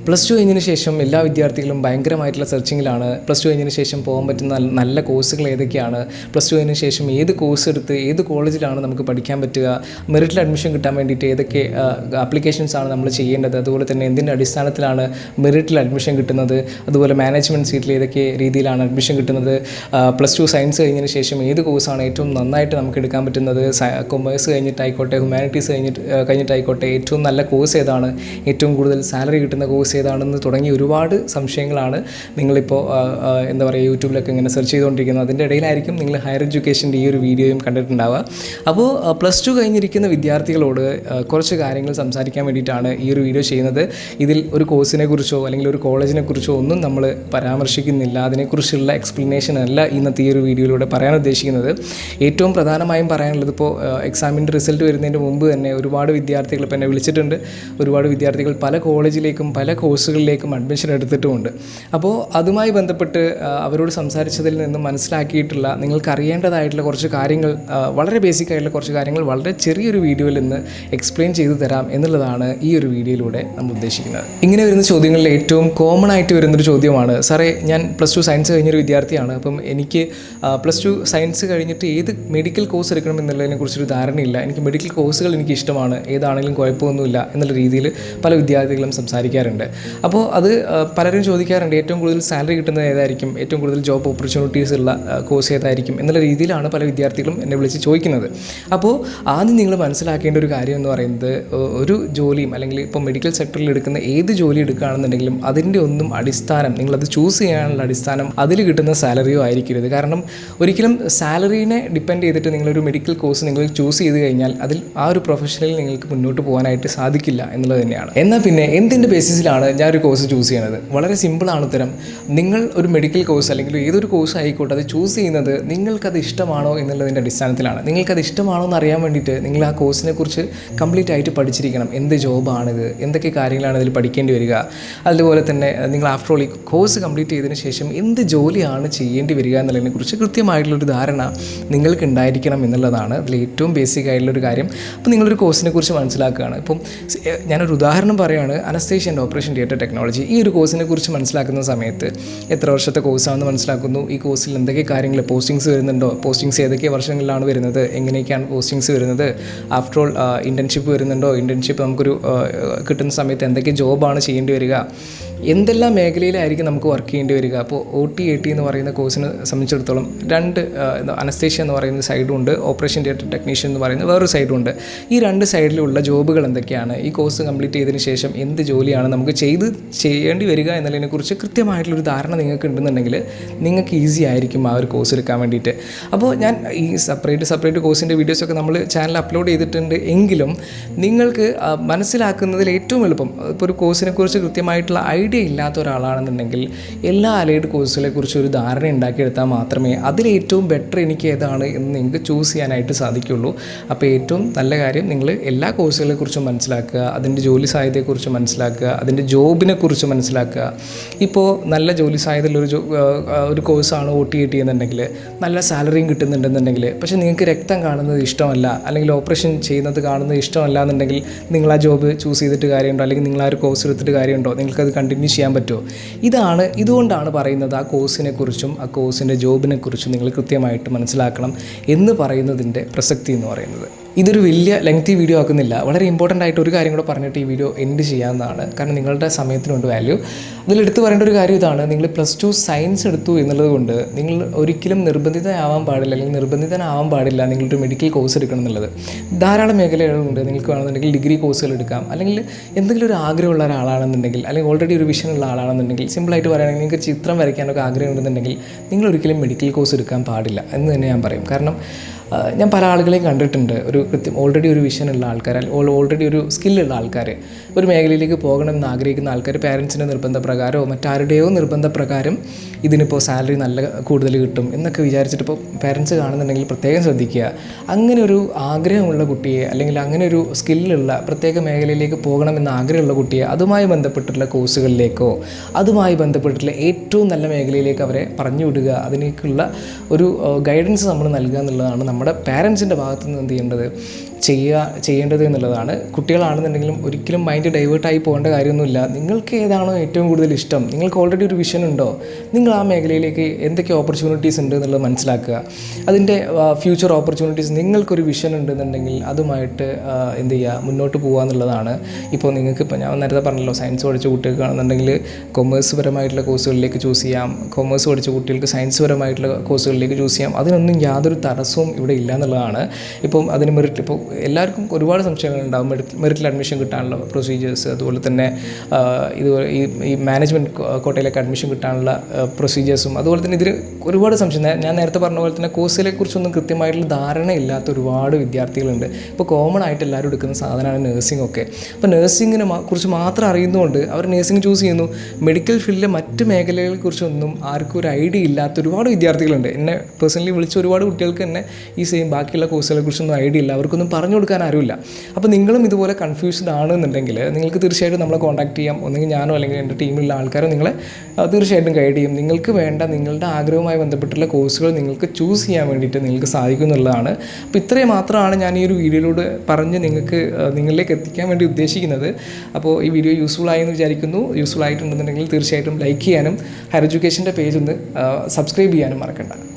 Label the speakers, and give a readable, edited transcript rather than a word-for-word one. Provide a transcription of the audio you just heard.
Speaker 1: Plus two കഴിഞ്ഞതിന് ശേഷം എല്ലാ വിദ്യാർത്ഥികളും ഭയങ്കരമായിട്ടുള്ള സെർച്ചിങ്ങിലാണ്. പ്ലസ് ടു കഴിഞ്ഞതിന് ശേഷം പോകാൻ പറ്റുന്ന നല്ല കോഴ്സുകൾ ഏതൊക്കെയാണ്, പ്ലസ് ടു കഴിഞ്ഞതിന് ശേഷം ഏത് കോഴ്സ് എടുത്ത് ഏത് കോളേജിലാണ് നമുക്ക് പഠിക്കാൻ പറ്റുക, മെറിറ്റിൽ അഡ്മിഷൻ കിട്ടാൻ വേണ്ടിയിട്ട് ഏതൊക്കെ ആപ്ലിക്കേഷൻസാണ് നമ്മൾ ചെയ്യേണ്ടത്, അതുപോലെ തന്നെ എന്തിൻ്റെ അടിസ്ഥാനത്തിലാണ് മെറിറ്റിൽ അഡ്മിഷൻ കിട്ടുന്നത്, അതുപോലെ മാനേജ്മെൻറ്റ് സീറ്റിൽ ഏതൊക്കെ രീതിയിലാണ് അഡ്മിഷൻ കിട്ടുന്നത്, പ്ലസ് ടു സയൻസ് കഴിഞ്ഞതിന് ശേഷം ഏത് കോഴ്സാണ് ഏറ്റവും നന്നായിട്ട് നമുക്ക് എടുക്കാൻ പറ്റുന്നത്, കൊമേഴ്സ് കഴിഞ്ഞിട്ടായിക്കോട്ടെ ഹ്യൂമാനിറ്റീസ് കഴിഞ്ഞിട്ടായിക്കോട്ടെ ഏറ്റവും നല്ല കോഴ്സ് ഏതാണ്, ഏറ്റവും കൂടുതൽ സാലറി കിട്ടുന്ന കോഴ്സ് ഏതാണെന്ന് തുടങ്ങി ഒരുപാട് സംശയങ്ങളാണ് നിങ്ങളിപ്പോൾ എന്താ പറയുക യൂട്യൂബിലൊക്കെ ഇങ്ങനെ സെർച്ച് ചെയ്തുകൊണ്ടിരിക്കുന്നത്. അതിൻ്റെ ഇടയിലായിരിക്കും നിങ്ങൾ ഹയർ എഡ്യൂക്കേഷൻ്റെ ഈ ഒരു വീഡിയോയും കണ്ടിട്ടുണ്ടാവുക. അപ്പോൾ പ്ലസ് ടു കഴിഞ്ഞിരിക്കുന്ന വിദ്യാർത്ഥികളോട് കുറച്ച് കാര്യങ്ങൾ സംസാരിക്കാൻ വേണ്ടിയിട്ടാണ് ഈ ഒരു വീഡിയോ ചെയ്യുന്നത്. ഇതിൽ ഒരു കോഴ്സിനെ കുറിച്ചോ അല്ലെങ്കിൽ ഒരു കോളേജിനെ കുറിച്ചോ ഒന്നും നമ്മൾ പരാമർശിക്കുന്നില്ല. അതിനെക്കുറിച്ചുള്ള എക്സ്പ്ലനേഷൻ അല്ല ഇന്നത്തെ ഈ ഒരു വീഡിയോയിലൂടെ പറയാൻ ഉദ്ദേശിക്കുന്നത്. ഏറ്റവും പ്രധാനമായും പറയാനുള്ളത് ഇപ്പോൾ എക്സാമിൻ്റെ റിസൾട്ട് വരുന്നതിന് മുമ്പ് തന്നെ ഒരുപാട് വിദ്യാർത്ഥികൾ ഇപ്പോൾ എന്നെ വിളിച്ചിട്ടുണ്ട്. ഒരുപാട് വിദ്യാർത്ഥികൾ പല കോളേജിലേക്കും പല കോഴ്സുകളിലേക്കും അഡ്മിഷൻ എടുത്തിട്ടുമുണ്ട്. അപ്പോൾ അതുമായി ബന്ധപ്പെട്ട് അവരോട് സംസാരിച്ചതിൽ നിന്ന് മനസ്സിലാക്കിയിട്ടുള്ള നിങ്ങൾക്ക് അറിയേണ്ടതായിട്ടുള്ള കുറച്ച് കാര്യങ്ങൾ, വളരെ ബേസിക് ആയിട്ടുള്ള കുറച്ച് കാര്യങ്ങൾ വളരെ ചെറിയൊരു വീഡിയോയിൽ നിന്ന് എക്സ്പ്ലെയിൻ ചെയ്തു തരാം എന്നുള്ളതാണ് ഈ ഒരു വീഡിയോയിലൂടെ നമ്മൾ ഉദ്ദേശിക്കുന്നത്. ഇങ്ങനെ വരുന്ന ചോദ്യങ്ങളിൽ ഏറ്റവും കോമൺ ആയിട്ട് വരുന്നൊരു ചോദ്യമാണ്, സാറേ ഞാൻ പ്ലസ് ടു സയൻസ് കഴിഞ്ഞൊരു വിദ്യാർത്ഥിയാണ്, അപ്പം എനിക്ക് പ്ലസ് ടു സയൻസ് കഴിഞ്ഞിട്ട് ഏത് മെഡിക്കൽ കോഴ്സ് എടുക്കണം എന്നുള്ളതിനെ കുറിച്ചൊരു ധാരണയില്ല, എനിക്ക് മെഡിക്കൽ കോഴ്സുകൾ എനിക്ക് ഇഷ്ടമാണ്, ഏതാണെങ്കിലും കുഴപ്പമൊന്നുമില്ല എന്നുള്ള രീതിയിൽ പല വിദ്യാർത്ഥികളും സംസാരിക്കാറുണ്ട്. അപ്പോൾ അത് പലരും ചോദിക്കാറുണ്ട്, ഏറ്റവും കൂടുതൽ സാലറി കിട്ടുന്നത് ഏതായിരിക്കും, ഏറ്റവും കൂടുതൽ ജോബ് ഓപ്പർച്യൂണിറ്റീസ് ഉള്ള കോഴ്സ് ഏതായിരിക്കും എന്നുള്ള രീതിയിലാണ് പല വിദ്യാർത്ഥികളും എന്നെ വിളിച്ച് ചോദിക്കുന്നത്. അപ്പോൾ ആദ്യം നിങ്ങൾ മനസ്സിലാക്കേണ്ട ഒരു കാര്യം എന്ന് പറയുന്നത്, ഒരു ജോലിയും അല്ലെങ്കിൽ ഇപ്പോൾ മെഡിക്കൽ സെക്ടറിൽ എടുക്കുന്ന ഏത് ജോലി എടുക്കുകയാണെന്നുണ്ടെങ്കിലും അതിൻ്റെ ഒന്നും അടിസ്ഥാനം, നിങ്ങളത് ചൂസ് ചെയ്യാനുള്ള അടിസ്ഥാനം അതിൽ കിട്ടുന്ന സാലറിയോ ആയിരിക്കരുത്. കാരണം ഒരിക്കലും സാലറീനെ ഡിപ്പെൻഡ് ചെയ്തിട്ട് നിങ്ങളൊരു മെഡിക്കൽ കോഴ്സ് നിങ്ങൾ ചൂസ് ചെയ്ത് കഴിഞ്ഞാൽ അതിൽ ആ ഒരു പ്രൊഫഷനിൽ നിങ്ങൾക്ക് മുന്നോട്ട് പോകാനായിട്ട് സാധിക്കില്ല എന്നുള്ളത് തന്നെയാണ്. എന്നാൽ പിന്നെ എന്തിൻ്റെ ബേസിസിലാണ് ഞാൻ ഒരു കോഴ്സ് ചൂസ് ചെയ്യണത്? വളരെ സിമ്പിളാണ് ഉത്തരം. നിങ്ങൾ ഒരു മെഡിക്കൽ കോഴ്സ് അല്ലെങ്കിൽ ഏതൊരു കോഴ്സ് ആയിക്കോട്ടെ അത് ചൂസ് ചെയ്യുന്നത് നിങ്ങൾക്കത് ഇഷ്ടമാണോ എന്നുള്ളതിൻ്റെ അടിസ്ഥാനത്തിലാണ്. നിങ്ങൾക്കത് ഇഷ്ടമാണോ എന്ന് അറിയാൻ വേണ്ടിയിട്ട് നിങ്ങൾ ആ കോഴ്സിനെ കുറിച്ച് കംപ്ലീറ്റ് ആയിട്ട് പഠിച്ചിരിക്കണം. എന്ത് ജോബാണിത്, എന്തൊക്കെ കാര്യങ്ങളാണ് ഇതിൽ പഠിക്കേണ്ടി വരിക, അതുപോലെ തന്നെ നിങ്ങൾ ആഫ്റ്റർ ഓൾ ഈ കോഴ്സ് കംപ്ലീറ്റ് ചെയ്തതിന് ശേഷം എന്ത് ജോലിയാണ് ചെയ്യേണ്ടി വരിക എന്നുള്ളതിനെക്കുറിച്ച് കൃത്യമായിട്ടുള്ളൊരു ധാരണ നിങ്ങൾക്ക് ഉണ്ടായിരിക്കണം എന്നുള്ളതാണ് അതിൽ ഏറ്റവും ബേസിക് ആയിട്ടുള്ളൊരു കാര്യം. അപ്പോൾ നിങ്ങളൊരു കോഴ്സിനെ കുറിച്ച് മനസ്സിലാക്കുകയാണ്. ഇപ്പം ഞാനൊരു ഉദാഹരണം പറയുകയാണ്, anaesthesia and operation theatre technology. ഈ ഒരു കോഴ്സിനെ കുറിച്ച് മനസ്സിലാക്കുന്ന സമയത്ത് എത്ര വർഷത്തെ കോഴ്സാണെന്ന് മനസ്സിലാക്കുന്നു, ഈ കോഴ്സിൽ എന്തൊക്കെ കാര്യങ്ങൾ പോസ്റ്റിങ്സ് വരുന്നുണ്ടോ, പോസ്റ്റിങ്സ് ഏതൊക്കെ വർഷങ്ങളിലാണ് വരുന്നത്, എങ്ങനെയൊക്കെയാണ് പോസ്റ്റിങ്സ് വരുന്നത്, ആഫ്റ്റർ ഓൾ ഇൻറ്റേൺഷിപ്പ് വരുന്നുണ്ടോ, ഇൻറ്റേൺഷിപ്പ് നമുക്കൊരു കിട്ടുന്ന സമയത്ത് എന്തൊക്കെ ജോബാണ് ചെയ്യേണ്ടി വരിക, എന്തെല്ലാം മേഖലയിലായിരിക്കും നമുക്ക് വർക്ക് ചെയ്യേണ്ടി വരിക. അപ്പോൾ OT-AT എന്ന് പറയുന്ന കോഴ്സിനെ സംബന്ധിച്ചിടത്തോളം രണ്ട് അനസ്തേഷ്യ എന്ന് പറയുന്ന സൈഡും ഉണ്ട്, ഓപ്പറേഷൻ തിയേറ്റർ ടെക്നീഷ്യൻ എന്ന് പറയുന്ന വേറൊരു സൈഡും ഉണ്ട്. ഈ രണ്ട് സൈഡിലുള്ള ജോബുകൾ എന്തൊക്കെയാണ്, ഈ കോഴ്സ് കംപ്ലീറ്റ് ചെയ്തതിന് ശേഷം എന്ത് ജോലിയാണ് നമുക്ക് ചെയ്യേണ്ടി വരിക എന്നതിനെക്കുറിച്ച് കൃത്യമായിട്ടുള്ളൊരു ധാരണ നിങ്ങൾക്ക് ഉണ്ടെന്നുണ്ടെങ്കിൽ നിങ്ങൾക്ക് ഈസി ആയിരിക്കും ആ ഒരു കോഴ്സ് എടുക്കാൻ വേണ്ടിയിട്ട്. അപ്പോൾ ഞാൻ ഈ സെപ്പറേറ്റ് കോഴ്സിൻ്റെ വീഡിയോസൊക്കെ നമ്മൾ ചാനൽ അപ്ലോഡ് ചെയ്തിട്ടുണ്ട്. എങ്കിലും നിങ്ങൾക്ക് മനസ്സിലാക്കുന്നതിൽ ഏറ്റവും എളുപ്പം, ഇപ്പോൾ ഒരു കോഴ്സിനെക്കുറിച്ച് കൃത്യമായിട്ടുള്ള ഐഡിയ ഇല്ലാത്ത ഒരാളാണെന്നുണ്ടെങ്കിൽ എല്ലാ അലൈഡ് കോഴ്സുകളെ കുറിച്ച് ഒരു ധാരണ ഉണ്ടാക്കിയെടുത്താൽ മാത്രമേ അതിലേറ്റവും ബെറ്റർ എനിക്ക് ഏതാണ് എന്ന് നിങ്ങൾക്ക് ചൂസ് ചെയ്യാനായിട്ട് സാധിക്കുള്ളൂ. അപ്പോൾ ഏറ്റവും നല്ല കാര്യം നിങ്ങൾ എല്ലാ കോഴ്സുകളെ കുറിച്ചും മനസ്സിലാക്കുക, അതിൻ്റെ ജോലി സാധ്യതയെക്കുറിച്ച് മനസ്സിലാക്കുക, അതിൻ്റെ ജോബിനെ കുറിച്ച് മനസ്സിലാക്കുക. ഇപ്പോൾ നല്ല ജോലി സാധ്യതയുള്ളൊരു ഒരു കോഴ്സാണ് OT-AT എന്നുണ്ടെങ്കിൽ നല്ല സാലറിയും കിട്ടുന്നുണ്ടെന്നുണ്ടെങ്കിൽ, പക്ഷേ നിങ്ങൾക്ക് രക്തം കാണുന്നത് ഇഷ്ടമല്ല അല്ലെങ്കിൽ ഓപ്പറേഷൻ ചെയ്യുന്നത് കാണുന്നത് ഇഷ്ടമല്ല എന്നുണ്ടെങ്കിൽ നിങ്ങൾ ആ ജോബ് ചൂസ് ചെയ്തിട്ട് കാര്യമുണ്ടോ, അല്ലെങ്കിൽ നിങ്ങൾ ആ ഒരു കോഴ്സ് എടുത്തിട്ട് കാര്യമുണ്ടോ, നിങ്ങൾക്കത് കണ്ടിന്യൂ ചെയ്യാൻ പറ്റുമോ? ഇതുകൊണ്ടാണ് പറയുന്നത് ആ കോഴ്സിനെ കുറിച്ചും ആ കോഴ്സിൻ്റെ ജോബിനെ കുറിച്ചും നിങ്ങൾ കൃത്യമായിട്ട് മനസ്സിലാക്കണം എന്ന് പറയുന്നതിൻ്റെ പ്രസക്തി എന്ന് പറയുന്നത്. ഇതൊരു വലിയ ലെങ്തി വീഡിയോ ആക്കുന്നില്ല, വളരെ ഇമ്പോർട്ടൻ്റ് ആയിട്ട് ഒരു കാര്യം കൂടെ പറഞ്ഞിട്ട് ഈ വീഡിയോ എൻഡ് ചെയ്യാവുന്നതാണ്. കാരണം നിങ്ങളുടെ സമയത്തിനുണ്ട് വാല്യൂ. അതിലെടുത്ത് പറയേണ്ട ഒരു കാര്യം ഇതാണ്, നിങ്ങൾ പ്ലസ് ടു സയൻസ് എടുത്തു എന്നുള്ളത് കൊണ്ട് നിങ്ങൾ ഒരിക്കലും നിർബന്ധിതനാവാൻ പാടില്ല നിങ്ങളൊരു മെഡിക്കൽ കോഴ്സ് എടുക്കണം എന്നുള്ളത്. ധാരാളം മേഖലകളുണ്ട്. നിങ്ങൾക്ക് വേണമെന്നുണ്ടെങ്കിൽ ഡിഗ്രി കോഴ്സുകൾ എടുക്കാം, അല്ലെങ്കിൽ എന്തെങ്കിലും ഒരു ആഗ്രഹമുള്ള ഒരാളാണെന്നുണ്ടെങ്കിൽ, അല്ലെങ്കിൽ ഓൾറെഡി ഒരു വിഷനുള്ള ആളാണെന്നുണ്ടെങ്കിൽ, സിമ്പിളായിട്ട് പറയുകയാണെങ്കിൽ നിങ്ങൾക്ക് ചിത്രം വരയ്ക്കാനൊക്കെ ആഗ്രഹം ഉണ്ടെന്നുണ്ടെങ്കിൽ നിങ്ങൾ ഒരിക്കലും മെഡിക്കൽ കോഴ്സ് എടുക്കാൻ പാടില്ല എന്ന് തന്നെ ഞാൻ പറയും. കാരണം ഞാൻ പല ആളുകളെയും കണ്ടിട്ടുണ്ട്, ഓൾറെഡി ഒരു വിഷനുള്ള ആൾക്കാർ, ഓൾറെഡി ഒരു സ്കില്ലുള്ള ആൾക്കാർ, ഒരു മേഖലയിലേക്ക് പോകണമെന്ന് ആഗ്രഹിക്കുന്ന ആൾക്കാർ പാരൻസിൻ്റെ നിർബന്ധപ്രകാരമോ മറ്റാരുടെയോ നിർബന്ധപ്രകാരം ഇതിനിപ്പോൾ സാലറി നല്ല കൂടുതൽ കിട്ടും എന്നൊക്കെ വിചാരിച്ചിട്ട് ഇപ്പോൾ പാരൻസ് കാണുന്നുണ്ടെങ്കിൽ പ്രത്യേകം ശ്രദ്ധിക്കുക. അങ്ങനെ ഒരു ആഗ്രഹമുള്ള കുട്ടിയെ, അല്ലെങ്കിൽ അങ്ങനെ ഒരു സ്കില്ലുള്ള പ്രത്യേക മേഖലയിലേക്ക് പോകണമെന്ന് ആഗ്രഹമുള്ള കുട്ടിയെ അതുമായി ബന്ധപ്പെട്ടുള്ള കോഴ്സുകളിലേക്കോ അതുമായി ബന്ധപ്പെട്ടിട്ടുള്ള ഏറ്റവും നല്ല മേഖലയിലേക്ക് അവരെ പറഞ്ഞു വിടുക, അതിലേക്കുള്ള ഒരു ഗൈഡൻസ് നമ്മൾ നൽകുക എന്നുള്ളതാണ് നമ്മുടെ പാരൻസിൻ്റെ ഭാഗത്തു നിന്ന് എന്ത് ചെയ്യേണ്ടത് ചെയ്യേണ്ടത് എന്നുള്ളതാണ്. കുട്ടികളാണെന്നുണ്ടെങ്കിലും ഒരിക്കലും മൈൻഡ് ഡൈവേർട്ടായി പോകേണ്ട കാര്യമൊന്നുമില്ല. നിങ്ങൾക്ക് ഏതാണോ ഏറ്റവും കൂടുതൽ ഇഷ്ടം, നിങ്ങൾക്ക് ഓൾറെഡി ഒരു വിഷൻ ഉണ്ടോ, നിങ്ങൾ ആ മേഖലയിലേക്ക് എന്തൊക്കെ ഓപ്പർച്യൂണിറ്റീസ് ഉണ്ട് എന്നുള്ളത് മനസ്സിലാക്കുക. അതിൻ്റെ ഫ്യൂച്ചർ ഓപ്പർച്യൂണിറ്റീസ് നിങ്ങൾക്കൊരു വിഷൻ ഉണ്ടെന്നുണ്ടെങ്കിൽ അതുമായിട്ട് എന്ത് ചെയ്യുക, മുന്നോട്ട് പോകുക എന്നുള്ളതാണ്. ഇപ്പോൾ നിങ്ങൾക്ക് ഇപ്പോൾ ഞാൻ നേരത്തെ പറഞ്ഞല്ലോ, സയൻസ് പഠിച്ച കുട്ടികൾക്കാണെന്നുണ്ടെങ്കിൽ കൊമേഴ്സ് പരമായിട്ടുള്ള കോഴ്സുകളിലേക്ക് ചൂസ് ചെയ്യാം, കൊമേഴ്സ് പഠിച്ച കുട്ടികൾക്ക് സയൻസ് പരമായിട്ടുള്ള കോഴ്സുകളിലേക്ക് ചൂസ് ചെയ്യാം. അതിനൊന്നും യാതൊരു തടസ്സവും ഇവിടെ ഇല്ല എന്നുള്ളതാണ്. ഇപ്പം അതിന് മെറിറ്റ്, ഇപ്പോൾ എല്ലാവർക്കും ഒരുപാട് സംശയങ്ങളുണ്ടാകും. മെറിറ്റിൽ അഡ്മിഷൻ കിട്ടാനുള്ള പ്രൊസീജിയേഴ്സ്, അതുപോലെ തന്നെ ഇതുപോലെ ഈ മാനേജ്മെൻറ്റ് കോട്ടയിലേക്ക് അഡ്മിഷൻ കിട്ടാനുള്ള പ്രൊസീജിയേഴ്സും, അതുപോലെ തന്നെ ഇതിൽ ഒരുപാട് സംശയം. ഞാൻ നേരത്തെ പറഞ്ഞ പോലെ തന്നെ കോഴ്സിനെ കുറിച്ചൊന്നും കൃത്യമായിട്ടുള്ള ധാരണയില്ലാത്ത ഒരുപാട് വിദ്യാർത്ഥികളുണ്ട്. ഇപ്പോൾ കോമൺ ആയിട്ട് എല്ലാവരും എടുക്കുന്ന സാധനമാണ് നഴ്സിംഗ് ഒക്കെ. അപ്പോൾ നഴ്സിങ്ങിനെ കുറിച്ച് മാത്രം അറിയുന്നതുകൊണ്ട് അവർ നഴ്സിംഗ് ചൂസ് ചെയ്യുന്നു. മെഡിക്കൽ ഫീൽഡിലെ മറ്റ് മേഖലകളെ കുറിച്ചൊന്നും ആർക്കും ഒരു ഐഡിയ ഇല്ലാത്ത ഒരുപാട് വിദ്യാർത്ഥികളുണ്ട്. എന്നെ പേഴ്സണലി വിളിച്ച ഒരുപാട് കുട്ടികൾക്ക് തന്നെ ഈ സെയിം ബാക്കിയുള്ള കോഴ്സുകളെ കുറിച്ചൊന്നും ഐഡിയ ഇല്ല, അവർക്കൊന്നും പറഞ്ഞു കൊടുക്കാൻ ആരുമില്ല. അപ്പോൾ നിങ്ങളും ഇതുപോലെ കൺഫ്യൂസ്ഡ് ആണെന്നുണ്ടെങ്കിൽ നിങ്ങൾക്ക് തീർച്ചയായിട്ടും നമ്മളെ കോൺടാക്ട് ചെയ്യാം. ഒന്നെങ്കിൽ ഞാനോ അല്ലെങ്കിൽ എൻ്റെ ടീമിലുള്ള ആൾക്കാരോ നിങ്ങളെ തീർച്ചയായിട്ടും ഗൈഡ് ചെയ്യും. നിങ്ങൾക്ക് വേണ്ട നിങ്ങളുടെ ആഗ്രഹവുമായി ബന്ധപ്പെട്ടുള്ള കോഴ്സുകൾ നിങ്ങൾക്ക് ചൂസ് ചെയ്യാൻ വേണ്ടിയിട്ട് നിങ്ങൾക്ക് സാധിക്കും എന്നുള്ളതാണ്. അപ്പോൾ ഇത്രയും മാത്രമാണ് ഞാൻ ഈ ഒരു വീഡിയോയിലൂടെ പറഞ്ഞ് നിങ്ങളിലേക്ക് എത്തിക്കാൻ വേണ്ടി ഉദ്ദേശിക്കുന്നത്. അപ്പോൾ ഈ വീഡിയോ യൂസ്ഫുൾ ആയെന്ന് വിചാരിക്കുന്നു. യൂസ്ഫുൾ ആയിട്ടുണ്ടെന്നുണ്ടെങ്കിൽ തീർച്ചയായിട്ടും ലൈക്ക് ചെയ്യാനും ഹയർ എഡ്യൂക്കേഷൻ്റെ പേജ് ഒന്ന് സബ്സ്ക്രൈബ് ചെയ്യാനും മറക്കണ്ട.